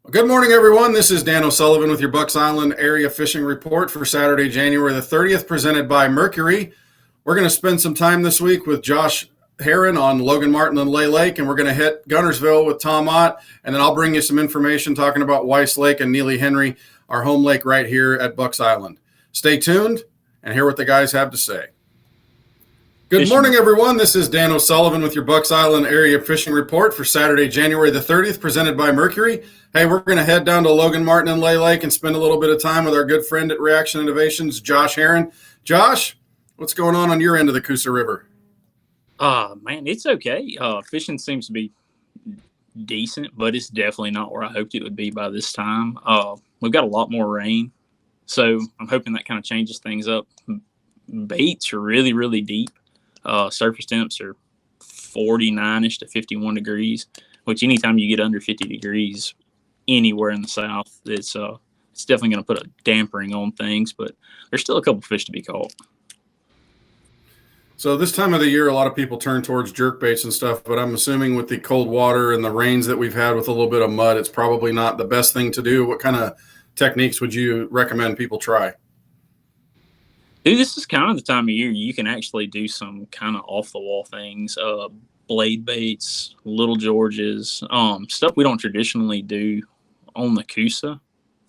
Good morning, everyone. This is Dan O'Sullivan with your Bucks Island Area Fishing Report for Saturday, January the 30th, presented by Mercury. We're going to spend some time this week with Josh Heron on Logan Martin and Lake, and we're going to hit Guntersville with Tom Ott, and then I'll bring you some information talking about Weiss Lake and Neely Henry, our home lake right here at Bucks Island. Stay tuned and hear what the guys have to say. Good morning, everyone. This is Dan O'Sullivan with your Bucks Island Area Fishing Report for Saturday, January the 30th, presented by Mercury. Hey, we're going to head down to Logan Martin and Lake and spend a little bit of time with our good friend at Reaction Innovations, Josh Heron. Josh, what's going on your end of the Coosa River? Man, it's okay. Fishing seems to be decent, but it's definitely not where I hoped it would be by this time. We've got a lot more rain, so I'm hoping that kind of changes things up. Baits are really, really deep. Surface temps are 49-ish to 51 degrees, which anytime you get under 50 degrees anywhere in the South, it's definitely going to put a dampering on things, but there's still a couple fish to be caught. So this time of the year, a lot of people turn towards jerk baits and stuff, but I'm assuming with the cold water and the rains that we've had with a little bit of mud, it's probably not the best thing to do. What kind of techniques would you recommend people try? Dude, this is kind of the time of year you can actually do some kind of off-the-wall things, blade baits, little Georges, stuff we don't traditionally do on the Coosa,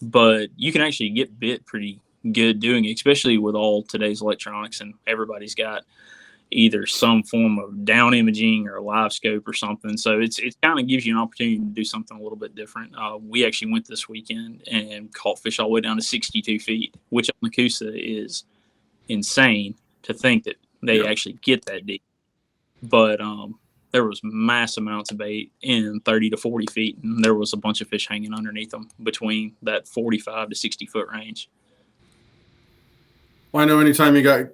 but you can actually get bit pretty good doing it, especially with all today's electronics, and everybody's got either some form of down imaging or a live scope or something. So it kind of gives you an opportunity to do something a little bit different. We actually went this weekend and caught fish all the way down to 62 feet, which on the Coosa is insane to think that they actually get that deep. But there was mass amounts of bait in 30 to 40 feet, and there was a bunch of fish hanging underneath them between that 45 to 60 foot range. Well, I know anytime you got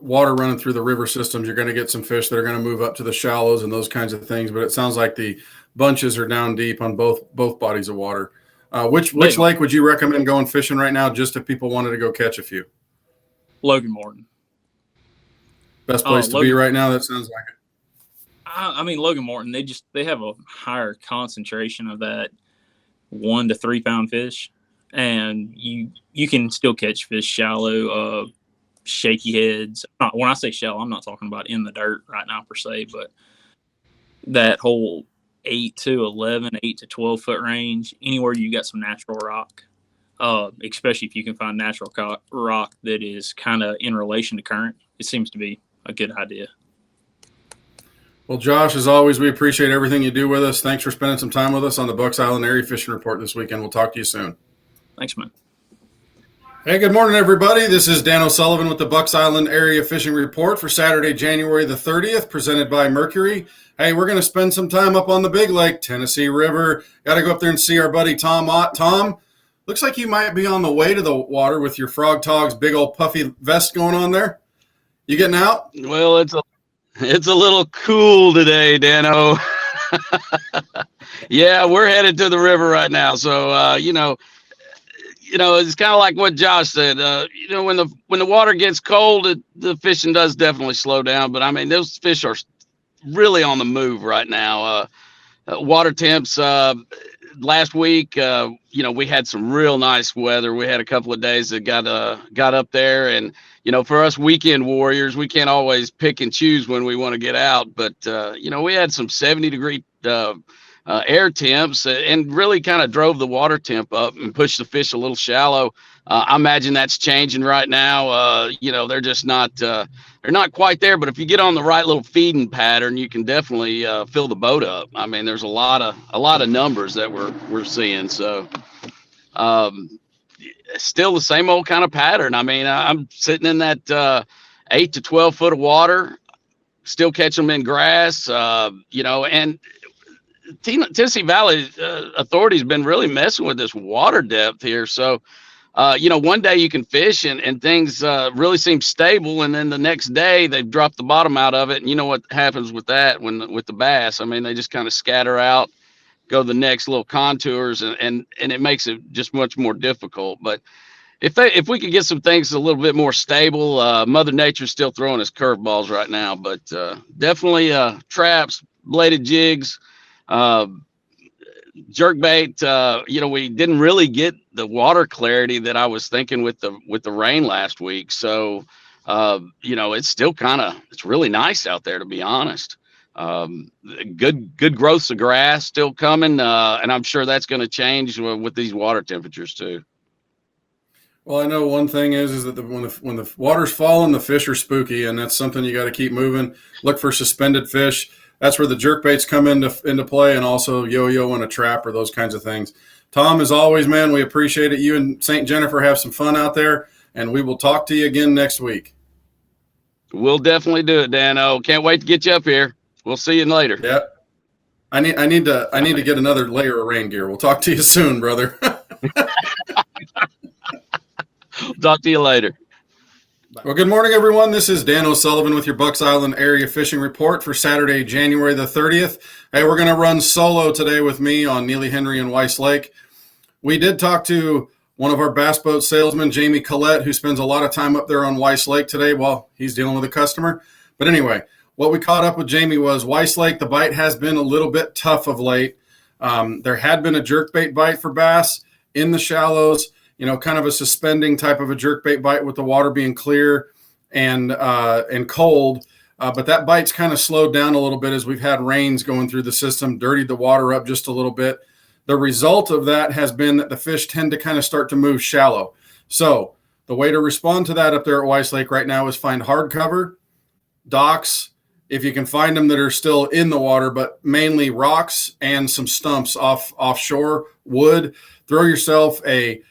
water running through the river systems, you're going to get some fish that are going to move up to the shallows and those kinds of things, but it sounds like the bunches are down deep on both bodies of water. Which lake would you recommend going fishing right now, just if people wanted to go catch a few? Logan Martin. Best place to be right now, that sounds like it. I mean, Logan Martin, they have a higher concentration of that 1 to 3 pound fish, and you can still catch fish shallow, shaky heads. When I say shallow, I'm not talking about in the dirt right now per se, but that whole 8 to 11, 8 to 12 foot range, anywhere you got some natural rock, especially if you can find natural rock that is kind of in relation to current, it seems to be a good idea. Well, Josh, as always, we appreciate everything you do with us. Thanks for spending some time with us on the Bucks Island Area Fishing Report this weekend. We'll talk to you soon. Thanks, man. Hey, good morning, everybody. This is Dan O'Sullivan with the Bucks Island Area Fishing Report for Saturday, January the 30th, presented by Mercury. Hey, we're going to spend some time up on the Big Lake, Tennessee River. Got to go up there and see our buddy Tom Ott. Tom, looks like you might be on the way to the water with your Frog Togs big old puffy vest going on there. You getting out? Well, it's a little cool today, Dano. Yeah, we're headed to the river right now. So, it's kind of like what Josh said. When the water gets cold, the fishing does definitely slow down. But I mean, those fish are really on the move right now. Water temps. Last week, we had some real nice weather. We had a couple of days that got up there, and for us weekend warriors, we can't always pick and choose when we want to get out. But we had some 70-degree air temps, and really kind of drove the water temp up and pushed the fish a little shallow. I imagine that's changing right now. They're just not they're not quite there. But if you get on the right little feeding pattern, you can definitely fill the boat up. I mean, there's a lot of numbers that we're seeing. So still the same old kind of pattern. I mean, I'm sitting in that 8 to 12 foot of water, still catch them in grass. And Tennessee Valley Authority has been really messing with this water depth here. So, one day you can fish and things really seem stable, and then the next day they've dropped the bottom out of it. And you know what happens with that with the bass? I mean, they just kind of scatter out, go the next little contours, and it makes it just much more difficult. But if we could get some things a little bit more stable, Mother Nature's still throwing us curveballs right now. But definitely traps, bladed jigs. jerkbait, we didn't really get the water clarity that I was thinking with the rain last week. So, it's still it's really nice out there, to be honest. Good growths of grass still coming, and I'm sure that's going to change with these water temperatures too. Well, I know one thing is that when the water's falling, the fish are spooky, and that's something you got to keep moving. Look for suspended fish. That's where the jerkbaits come into play, and also yo-yo and a trap or those kinds of things. Tom, as always, man, we appreciate it. You and St. Jennifer have some fun out there, and we will talk to you again next week. We'll definitely do it, Dano. Can't wait to get you up here. We'll see you later. Yeah. I need to get another layer of rain gear. We'll talk to you soon, brother. Talk to you later. Well, good morning, everyone. This is Dan O'Sullivan with your Bucks Island Area Fishing Report for Saturday, January the 30th. Hey, we're going to run solo today with me on Neely Henry and Weiss Lake. We did talk to one of our bass boat salesmen, Jamie Collette, who spends a lot of time up there on Weiss Lake today while he's dealing with a customer. But anyway, what we caught up with Jamie was Weiss Lake. The bite has been a little bit tough of late. There had been a jerkbait bite for bass in the shallows, kind of a suspending type of a jerkbait bite with the water being clear and cold. But that bite's kind of slowed down a little bit as we've had rains going through the system, dirtied the water up just a little bit. The result of that has been that the fish tend to kind of start to move shallow. So the way to respond to that up there at Weiss Lake right now is find hardcover, docks, if you can find them that are still in the water, but mainly rocks and some stumps offshore, wood. Throw yourself a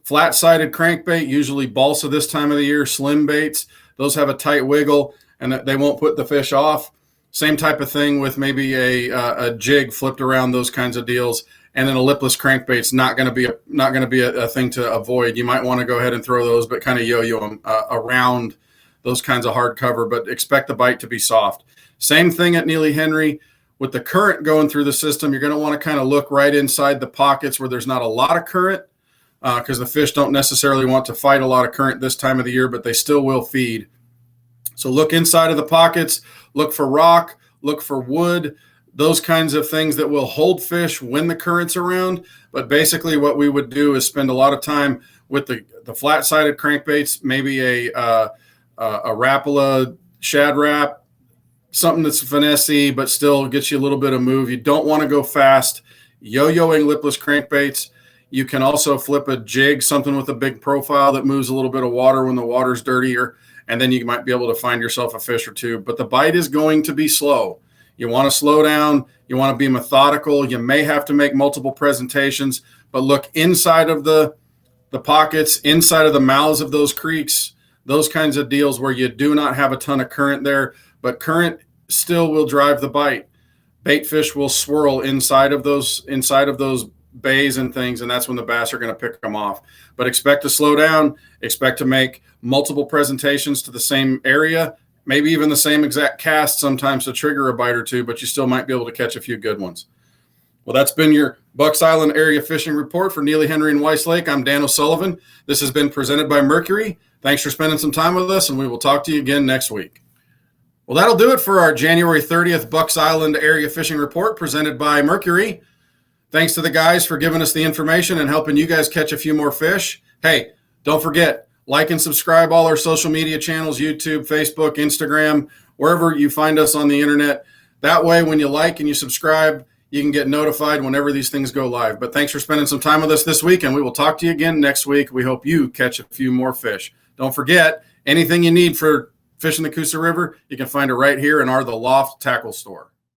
flat-sided crankbait, usually balsa this time of the year, slim baits. Those have a tight wiggle and they won't put the fish off. Same type of thing with maybe a jig flipped around, those kinds of deals. And then a lipless crankbait's not going to be a thing to avoid. You might want to go ahead and throw those, but kind of yo-yo them around those kinds of hard cover, but expect the bite to be soft. Same thing at Neely Henry. With the current going through the system, you're going to want to kind of look right inside the pockets where there's not a lot of current, because the fish don't necessarily want to fight a lot of current this time of the year, but they still will feed. So look inside of the pockets, look for rock, look for wood, those kinds of things that will hold fish when the current's around. But basically what we would do is spend a lot of time with the flat-sided crankbaits, maybe a Rapala shad wrap, something that's finessey but still gets you a little bit of move. You don't want to go fast. Yo-yoing lipless crankbaits. You can also flip a jig, something with a big profile that moves a little bit of water when the water's dirtier, and then you might be able to find yourself a fish or two. But the bite is going to be slow. You want to slow down. You want to be methodical. You may have to make multiple presentations, but look inside of the pockets, inside of the mouths of those creeks, those kinds of deals where you do not have a ton of current there, but current still will drive the bite. Bait fish will swirl inside of those bays and things, and that's when the bass are going to pick them off. But expect to slow down, expect to make multiple presentations to the same area, maybe even the same exact cast sometimes to trigger a bite or two, but you still might be able to catch a few good ones. Well, that's been your Bucks Island Area Fishing Report for Neely Henry and Weiss Lake. I'm Dan O'Sullivan. This has been presented by Mercury. Thanks for spending some time with us, and we will talk to you again next week. Well, that'll do it for our January 30th Bucks Island Area Fishing Report presented by Mercury. Thanks to the guys for giving us the information and helping you guys catch a few more fish. Hey, don't forget, like and subscribe all our social media channels, YouTube, Facebook, Instagram, wherever you find us on the internet. That way, when you like and you subscribe, you can get notified whenever these things go live. But thanks for spending some time with us this week, and we will talk to you again next week. We hope you catch a few more fish. Don't forget, anything you need for fishing the Coosa River, you can find it right here in our The Loft Tackle Store.